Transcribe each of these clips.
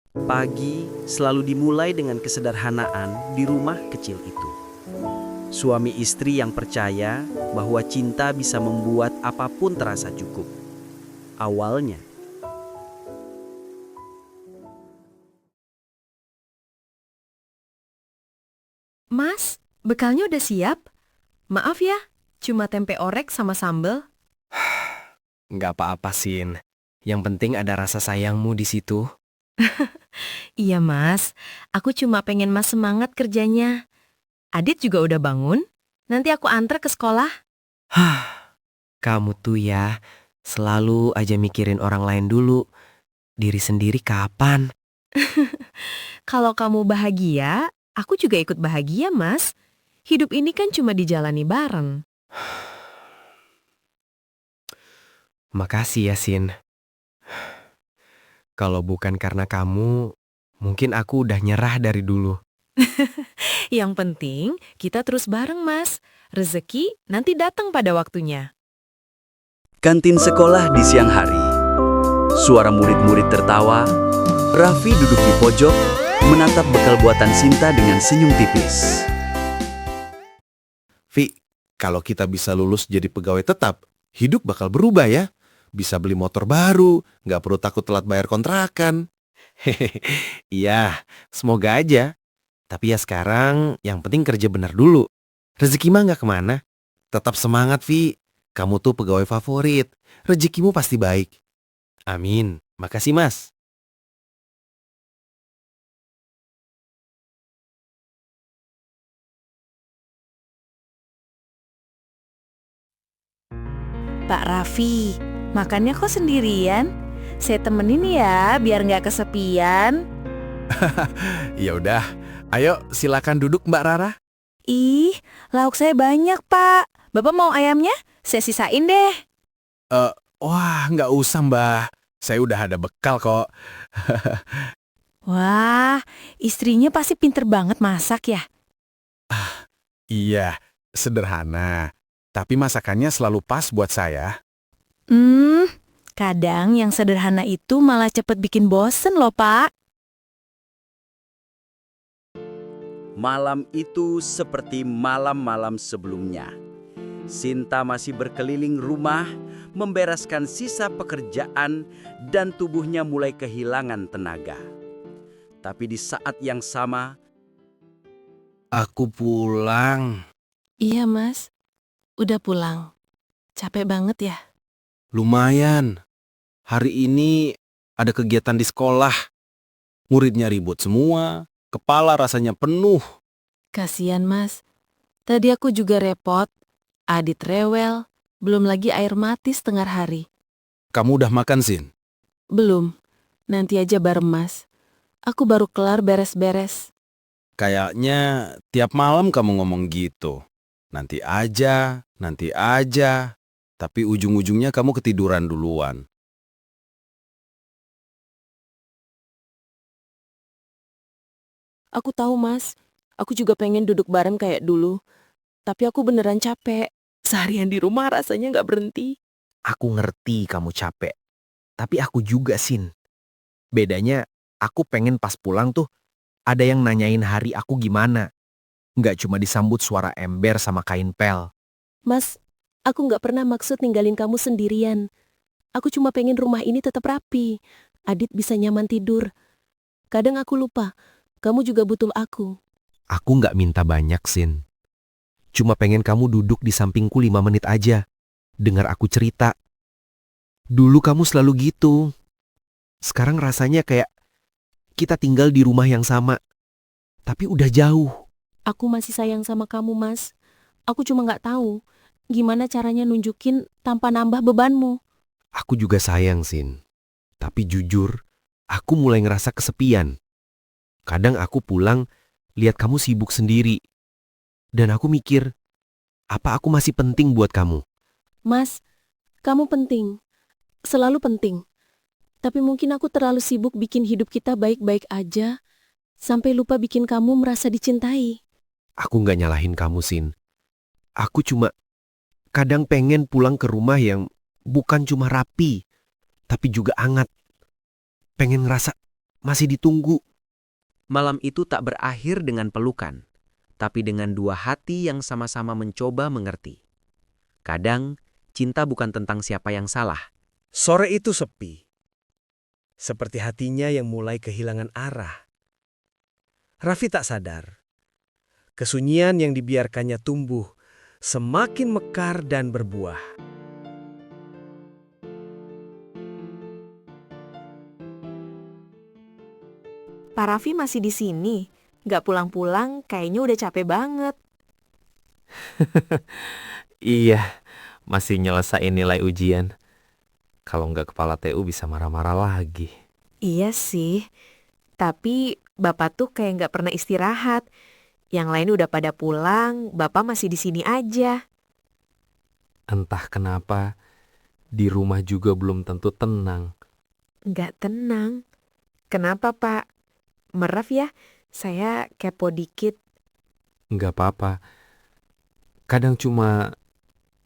Pagi selalu dimulai dengan kesederhanaan di rumah kecil itu. Suami istri yang percaya bahwa cinta bisa membuat apapun terasa cukup. Awalnya, Mas, bekalnya udah siap? Maaf ya, cuma tempe orek sama sambal. Nggak apa-apa, Sin. Yang penting ada rasa sayangmu di situ. Iya mas, aku cuma pengen mas semangat kerjanya. Adit juga udah bangun, nanti aku antar ke sekolah. Hah, kamu tuh ya, selalu aja mikirin orang lain dulu. Diri sendiri kapan? Kalau kamu bahagia, aku juga ikut bahagia mas. Hidup ini kan cuma dijalani bareng. Makasih ya, Sin. Kalau bukan karena kamu, mungkin aku udah nyerah dari dulu. Yang penting, kita terus bareng mas. Rezeki nanti datang pada waktunya. kantin sekolah di siang hari. Suara murid-murid tertawa. Raffi duduk di pojok, menatap bekal buatan Sinta dengan senyum tipis. Vi, kalau kita bisa lulus jadi pegawai tetap, hidup bakal berubah ya. Bisa beli motor baru, nggak perlu takut telat bayar kontrakan. Hehehe, iya, semoga aja. Tapi ya sekarang, yang penting kerja benar dulu. Rezeki mah nggak kemana. Tetap semangat, Vi. Kamu tuh pegawai favorit. Rezekimu pasti baik. Amin. Makasih, Mas. Pak Raffi, makannya kok sendirian? Saya temenin ya, biar nggak kesepian. Ya udah, ayo silakan duduk Mbak Rara. Ih, lauk saya banyak, Pak. Bapak mau ayamnya? Saya sisain deh. Wah, nggak usah Mbak. Saya udah ada bekal kok. Wah, istrinya pasti pinter banget masak ya. Iya, sederhana. Tapi masakannya selalu pas buat saya. Kadang yang sederhana itu malah cepet bikin bosen loh, Pak. Malam itu seperti malam-malam sebelumnya. Sinta masih berkeliling rumah, membereskan sisa pekerjaan, dan tubuhnya mulai kehilangan tenaga. Tapi di saat yang sama, Aku pulang. Iya mas, udah pulang. Capek banget ya. Lumayan. Hari ini ada kegiatan di sekolah. Muridnya ribut semua. Kepala rasanya penuh. Kasian mas, tadi aku juga repot. Adit rewel, belum lagi air mati setengah hari. Kamu udah makan, Sin? Belum, nanti aja bareng mas. Aku baru kelar beres-beres. Kayaknya tiap malam kamu ngomong gitu. Nanti aja, nanti aja. Tapi ujung-ujungnya kamu ketiduran duluan. Aku tahu mas, aku juga pengen duduk bareng kayak dulu. Tapi aku beneran capek. Seharian di rumah rasanya nggak berhenti. Aku ngerti kamu capek. Tapi aku juga, Sin. Bedanya, aku pengen pas pulang tuh, ada yang nanyain hari aku gimana. Nggak cuma disambut suara ember sama kain pel. Mas, aku nggak pernah maksud ninggalin kamu sendirian. Aku cuma pengen rumah ini tetap rapi. Adit bisa nyaman tidur. Kadang aku lupa, kamu juga butuh aku. Aku nggak minta banyak, Sin. Cuma pengen kamu duduk di sampingku 5 menit aja. Dengar aku cerita. Dulu kamu selalu gitu. Sekarang rasanya kayak kita tinggal di rumah yang sama. Tapi udah jauh. Aku masih sayang sama kamu, Mas. Aku cuma nggak tahu gimana caranya nunjukin tanpa nambah bebanmu. Aku juga sayang, Sin. Tapi jujur, aku mulai ngerasa kesepian. Kadang aku pulang, lihat kamu sibuk sendiri. Dan aku mikir, apa aku masih penting buat kamu? Mas, kamu penting. Selalu penting. Tapi mungkin aku terlalu sibuk bikin hidup kita baik-baik aja, sampai lupa bikin kamu merasa dicintai. Aku nggak nyalahin kamu, Sin. Aku cuma kadang pengen pulang ke rumah yang bukan cuma rapi, tapi juga hangat. Pengen ngerasa masih ditunggu. Malam itu tak berakhir dengan pelukan, tapi dengan dua hati yang sama-sama mencoba mengerti. Kadang, cinta bukan tentang siapa yang salah. Sore itu sepi, seperti hatinya yang mulai kehilangan arah. Raffi tak sadar, kesunyian yang dibiarkannya tumbuh semakin mekar dan berbuah. Pak Raffi masih di sini. Nggak pulang-pulang, kayaknya udah capek banget. Iya, masih nyelesain nilai ujian. Kalau nggak kepala TU bisa marah-marah lagi. Iya sih, tapi Bapak tuh kayak nggak pernah istirahat. Yang lain udah pada pulang, Bapak masih di sini aja. Entah kenapa, di rumah juga belum tentu tenang. Nggak tenang. Kenapa, Pak? Maaf ya, saya kepo dikit. Nggak apa-apa. Kadang cuma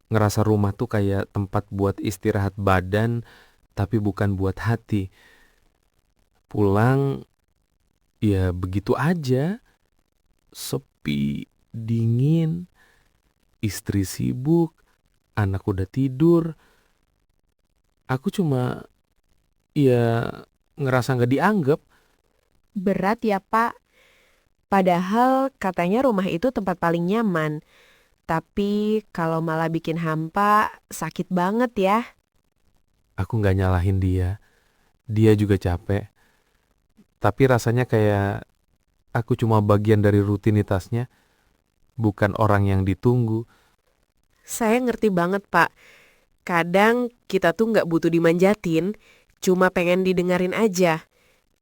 ngerasa rumah tuh kayak tempat buat istirahat badan, tapi bukan buat hati. Pulang, ya begitu aja. Sepi, dingin, istri sibuk, anak udah tidur. Aku cuma, ya ngerasa nggak dianggap. Berat ya, Pak. Padahal katanya rumah itu tempat paling nyaman. Tapi kalau malah bikin hampa, sakit banget ya. Aku nggak nyalahin dia. Dia juga capek. Tapi rasanya kayak aku cuma bagian dari rutinitasnya, bukan orang yang ditunggu. Saya ngerti banget, Pak. Kadang kita tuh nggak butuh dimanjatin, cuma pengen didengarin aja.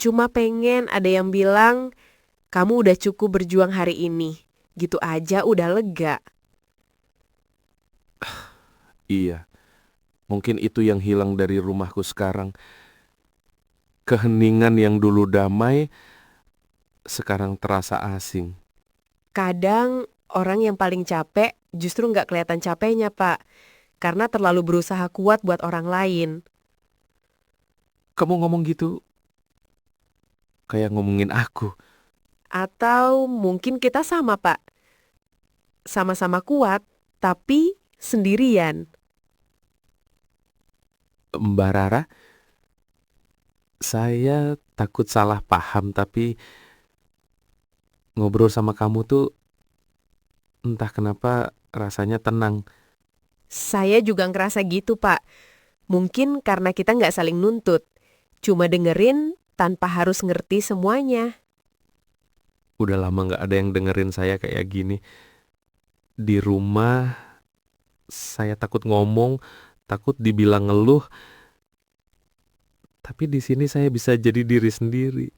Cuma pengen ada yang bilang, kamu udah cukup berjuang hari ini. Gitu aja udah lega. Iya, mungkin itu yang hilang dari rumahku sekarang. Keheningan yang dulu damai, sekarang terasa asing. Kadang orang yang paling capek justru nggak kelihatan capeknya, Pak. Karena terlalu berusaha kuat buat orang lain. Kamu ngomong gitu, kayak ngomongin aku. Atau mungkin kita sama, Pak. Sama-sama kuat, tapi sendirian. Mbak Rara, saya takut salah paham, tapi ngobrol sama kamu tuh entah kenapa rasanya tenang. Saya juga ngerasa gitu, Pak. Mungkin karena kita nggak saling nuntut. Cuma dengerin tanpa harus ngerti semuanya. Udah lama gak ada yang dengerin saya kayak gini. Di rumah, saya takut ngomong, takut dibilang ngeluh. Tapi di sini saya bisa jadi diri sendiri.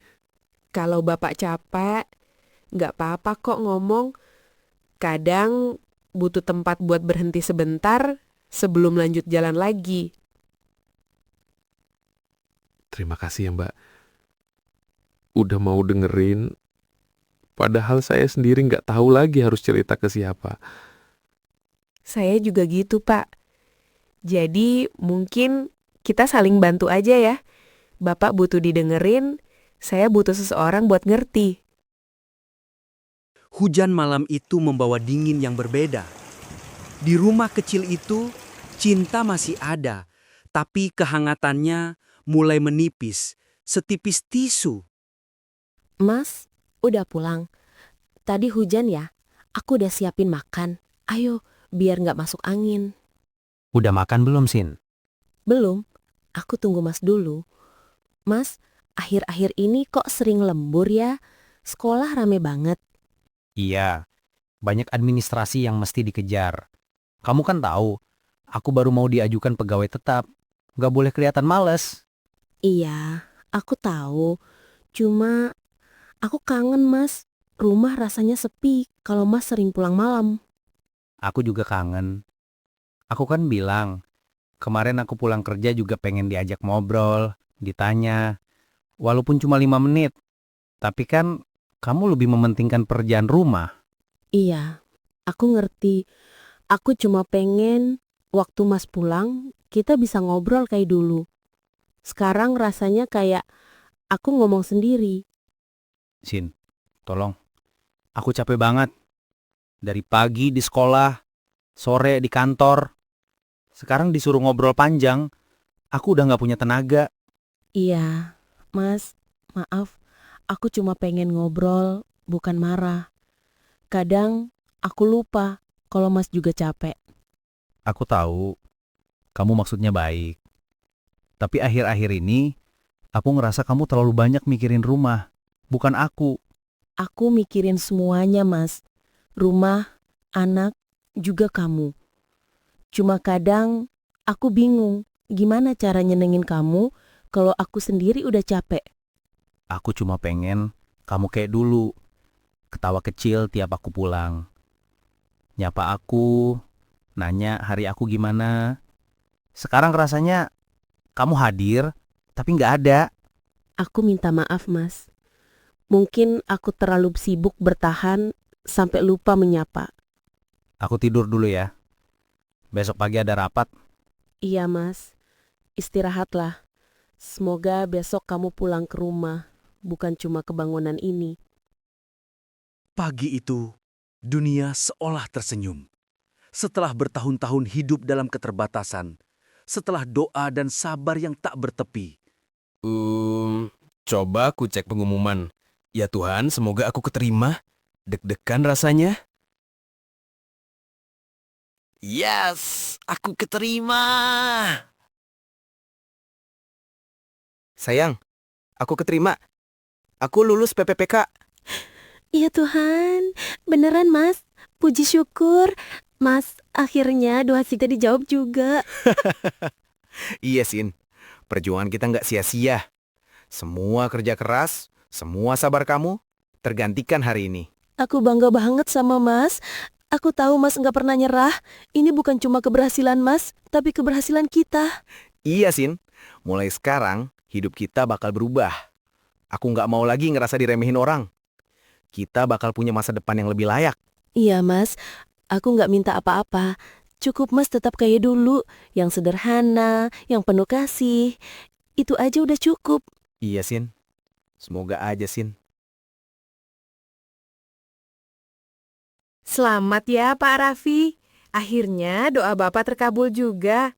Kalau Bapak capek, nggak apa-apa kok ngomong. Kadang butuh tempat buat berhenti sebentar sebelum lanjut jalan lagi. Terima kasih ya Mbak. Udah mau dengerin. Padahal saya sendiri gak tahu lagi harus cerita ke siapa. Saya juga gitu, Pak. Jadi mungkin kita saling bantu aja ya. Bapak butuh didengerin, saya butuh seseorang buat ngerti. Hujan malam itu membawa dingin yang berbeda. Di rumah kecil itu, cinta masih ada, tapi kehangatannya mulai menipis, setipis tisu. Mas, udah pulang. Tadi hujan ya, aku udah siapin makan. Ayo, biar nggak masuk angin. Udah makan belum, Sin? Belum, aku tunggu Mas dulu. Mas, akhir-akhir ini kok sering lembur ya? Sekolah rame banget. Iya, banyak administrasi yang mesti dikejar. Kamu kan tahu, aku baru mau diajukan pegawai tetap. Gak boleh kelihatan males. Iya, aku tahu. Cuma aku kangen, Mas. Rumah rasanya sepi kalau Mas sering pulang malam. Aku juga kangen. Aku kan bilang, kemarin aku pulang kerja juga pengen diajak ngobrol, ditanya. Walaupun cuma 5 menit. Tapi kan kamu lebih mementingkan pekerjaan rumah. Iya, aku ngerti. Aku cuma pengen waktu Mas pulang, kita bisa ngobrol kayak dulu. Sekarang rasanya kayak Aku ngomong sendiri. Sin, tolong. Aku capek banget. Dari pagi di sekolah, sore di kantor. Sekarang disuruh ngobrol panjang, aku udah gak punya tenaga. Iya, Mas, maaf. Aku cuma pengen ngobrol, bukan marah. Kadang aku lupa kalau Mas juga capek. Aku tahu, kamu maksudnya baik. Tapi akhir-akhir ini, aku ngerasa kamu terlalu banyak mikirin rumah, bukan aku. Aku mikirin semuanya, Mas. Rumah, anak, juga kamu. Cuma kadang aku bingung gimana cara nyenengin kamu kalau aku sendiri udah capek. Aku cuma pengen kamu kayak dulu. Ketawa kecil tiap aku pulang. Nyapa aku, nanya hari aku gimana. Sekarang rasanya kamu hadir, tapi nggak ada. Aku minta maaf, Mas. Mungkin aku terlalu sibuk bertahan sampai lupa menyapa. Aku tidur dulu ya. Besok pagi ada rapat. Iya, Mas. Istirahatlah. Semoga besok kamu pulang ke rumah, bukan cuma ke bangunan ini. Pagi itu, dunia seolah tersenyum. Setelah bertahun-tahun hidup dalam keterbatasan, setelah doa dan sabar yang tak bertepi, Coba aku cek pengumuman. Ya Tuhan, semoga aku keterima. Deg-degan rasanya. Yes, aku keterima. Sayang, aku keterima. Aku lulus PPPK. Iya Tuhan, beneran Mas. Puji syukur. Mas, akhirnya doa kita dijawab juga. Iya, Sin. Perjuangan kita nggak sia-sia. Semua kerja keras, semua sabar kamu, tergantikan hari ini. Aku bangga banget sama Mas. Aku tahu Mas nggak pernah nyerah. Ini bukan cuma keberhasilan Mas, tapi keberhasilan kita. Iya, Sin. Mulai sekarang, hidup kita bakal berubah. Aku nggak mau lagi ngerasa diremehin orang. Kita bakal punya masa depan yang lebih layak. Iya Mas, aku nggak minta apa-apa. Cukup Mas tetap kayak dulu, yang sederhana, yang penuh kasih. Itu aja udah cukup. Iya, Sin. Semoga aja, Sin. Selamat ya Pak Raffi. Akhirnya doa Bapak terkabul juga.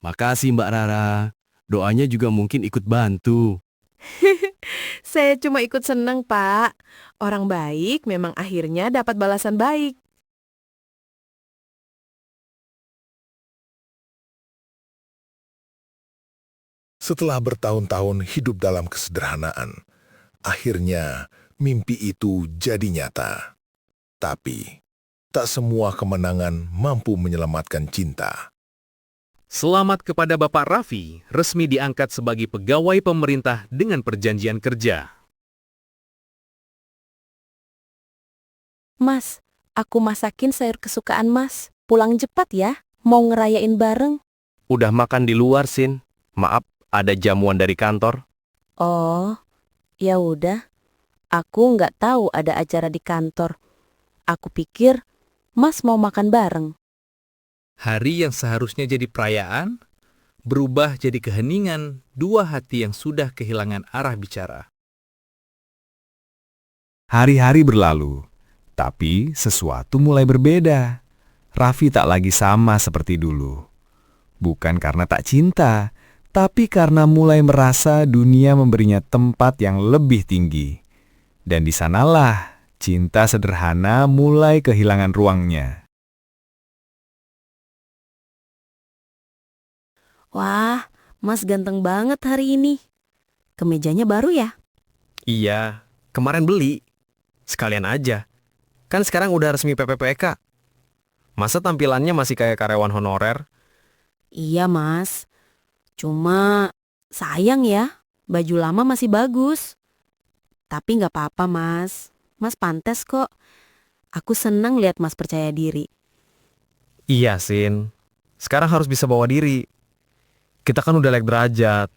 Makasih Mbak Rara. Doanya juga mungkin ikut bantu. Saya cuma ikut seneng Pak. Orang baik memang akhirnya dapat balasan baik. Setelah bertahun-tahun hidup dalam kesederhanaan, akhirnya mimpi itu jadi nyata. Tapi, tak semua kemenangan mampu menyelamatkan cinta. Selamat kepada Bapak Raffi, resmi diangkat sebagai pegawai pemerintah dengan perjanjian kerja. Mas, aku masakin sayur kesukaan Mas. Pulang cepat ya, mau ngerayain bareng. Udah makan di luar, Sin. Maaf, ada jamuan dari kantor. Oh, ya udah. Aku nggak tahu ada acara di kantor. Aku pikir Mas mau makan bareng. Hari yang seharusnya jadi perayaan, berubah jadi keheningan dua hati yang sudah kehilangan arah bicara. Hari-hari berlalu, tapi sesuatu mulai berbeda. Raffi tak lagi sama seperti dulu. Bukan karena tak cinta, tapi karena mulai merasa dunia memberinya tempat yang lebih tinggi. Dan di sanalah cinta sederhana mulai kehilangan ruangnya. Wah, Mas ganteng banget hari ini. Kemejanya baru ya? Iya, kemarin beli. Sekalian aja. Kan sekarang udah resmi PPPK. Masa tampilannya masih kayak karyawan honorer? Iya, Mas. Cuma sayang ya, baju lama masih bagus. Tapi nggak apa-apa, Mas. Mas pantes kok. Aku senang lihat Mas percaya diri. Iya, Sin. Sekarang harus bisa bawa diri. Kita kan udah naik derajat.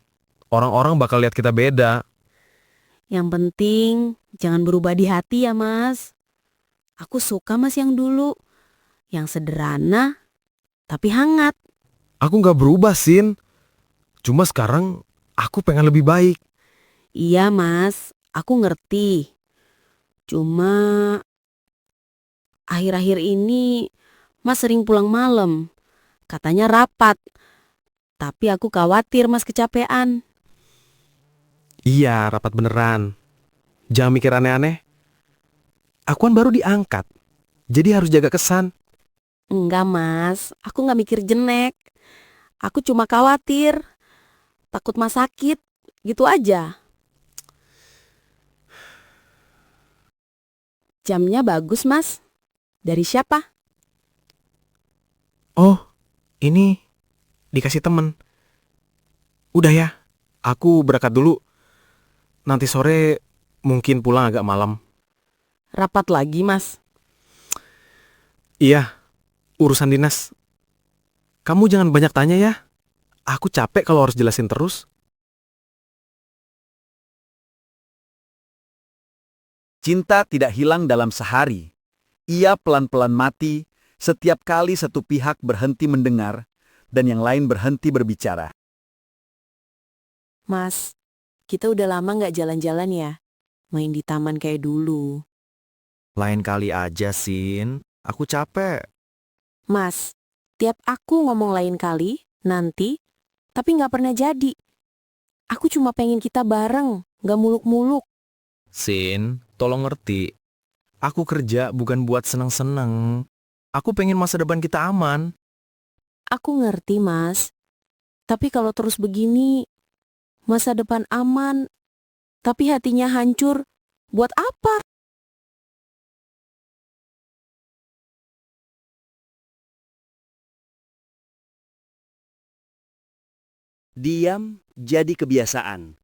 Orang-orang bakal lihat kita beda. Yang penting jangan berubah di hati ya, Mas. Aku suka Mas yang dulu. Yang sederhana, tapi hangat. Aku nggak berubah, Sin. Cuma sekarang aku pengen lebih baik. Iya Mas, aku ngerti. Cuma akhir-akhir ini Mas sering pulang malam. Katanya rapat. Tapi aku khawatir Mas kecapean. Iya, rapat beneran. Jangan mikir aneh-aneh. Aku kan baru diangkat. Jadi harus jaga kesan. Enggak Mas, aku nggak mikir jenek. Aku cuma khawatir. Takut Mas sakit. Gitu aja. Jamnya bagus Mas. Dari siapa? Oh, ini dikasih temen. Udah ya, aku berangkat dulu. Nanti sore mungkin pulang agak malam. Rapat lagi Mas. Iya, urusan dinas. Kamu jangan banyak tanya ya. Aku capek kalau harus jelasin terus. Cinta tidak hilang dalam sehari. Ia pelan-pelan mati setiap kali satu pihak berhenti mendengar dan yang lain berhenti berbicara. Mas, kita udah lama nggak jalan-jalan ya? Main di taman kayak dulu. Lain kali aja, Sin. Aku capek. Mas, tiap aku ngomong lain kali, nanti, tapi nggak pernah jadi. Aku cuma pengen kita bareng, nggak muluk-muluk. Sin, tolong ngerti. Aku kerja bukan buat seneng-seneng. Aku pengen masa depan kita aman. Aku ngerti, Mas. Tapi kalau terus begini, masa depan aman, tapi hatinya hancur, buat apa? Diam jadi kebiasaan.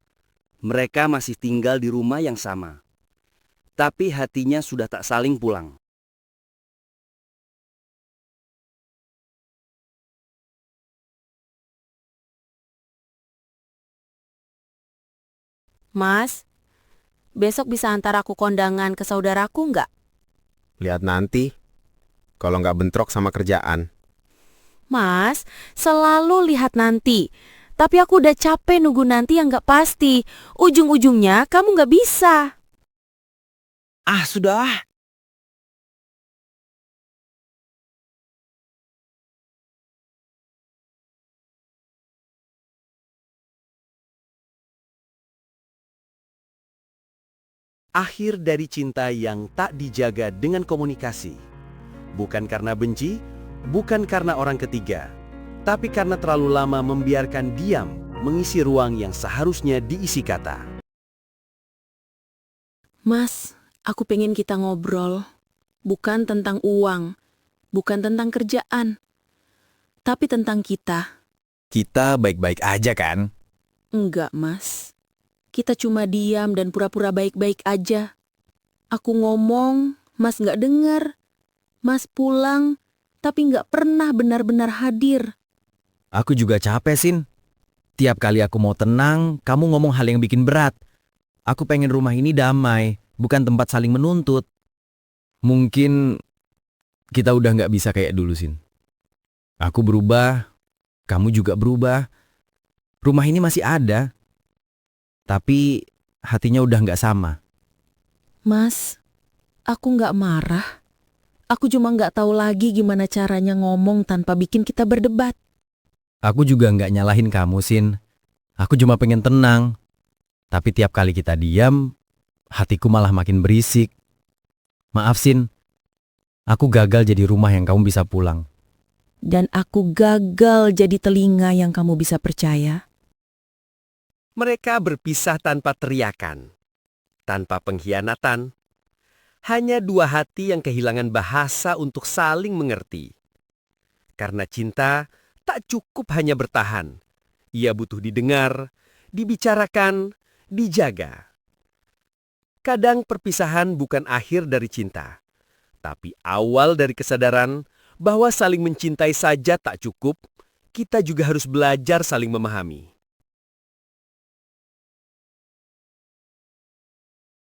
Mereka masih tinggal di rumah yang sama. Tapi hatinya sudah tak saling pulang. Mas, besok bisa antar aku kondangan ke saudaraku nggak? Lihat nanti, kalau nggak bentrok sama kerjaan. Mas, selalu lihat nanti. Tapi aku udah capek nunggu nanti yang nggak pasti. Ujung-ujungnya kamu nggak bisa. Ah, sudah. Akhir dari cinta yang tak dijaga dengan komunikasi. Bukan karena benci, bukan karena orang ketiga, tapi karena terlalu lama membiarkan diam mengisi ruang yang seharusnya diisi kata. Mas, aku pengen kita ngobrol. Bukan tentang uang, bukan tentang kerjaan, tapi tentang kita. Kita baik-baik aja kan? Enggak, Mas. Kita cuma diam dan pura-pura baik-baik aja. Aku ngomong, Mas nggak dengar. Mas pulang, tapi nggak pernah benar-benar hadir. Aku juga capek, Sin. Tiap kali aku mau tenang, kamu ngomong hal yang bikin berat. Aku pengen rumah ini damai, bukan tempat saling menuntut. Mungkin kita udah nggak bisa kayak dulu, Sin. Aku berubah, kamu juga berubah. Rumah ini masih ada, tapi hatinya udah nggak sama. Mas, aku nggak marah. Aku cuma nggak tahu lagi gimana caranya ngomong tanpa bikin kita berdebat. Aku juga nggak nyalahin kamu, Sin. Aku cuma pengen tenang. Tapi tiap kali kita diam, hatiku malah makin berisik. Maaf, Sin. Aku gagal jadi rumah yang kamu bisa pulang. Dan aku gagal jadi telinga yang kamu bisa percaya. Mereka berpisah tanpa teriakan, tanpa pengkhianatan. Hanya dua hati yang kehilangan bahasa untuk saling mengerti. Karena cinta tak cukup hanya bertahan. Ia butuh didengar, dibicarakan, dijaga. Kadang perpisahan bukan akhir dari cinta, tapi awal dari kesadaran bahwa saling mencintai saja tak cukup, kita juga harus belajar saling memahami.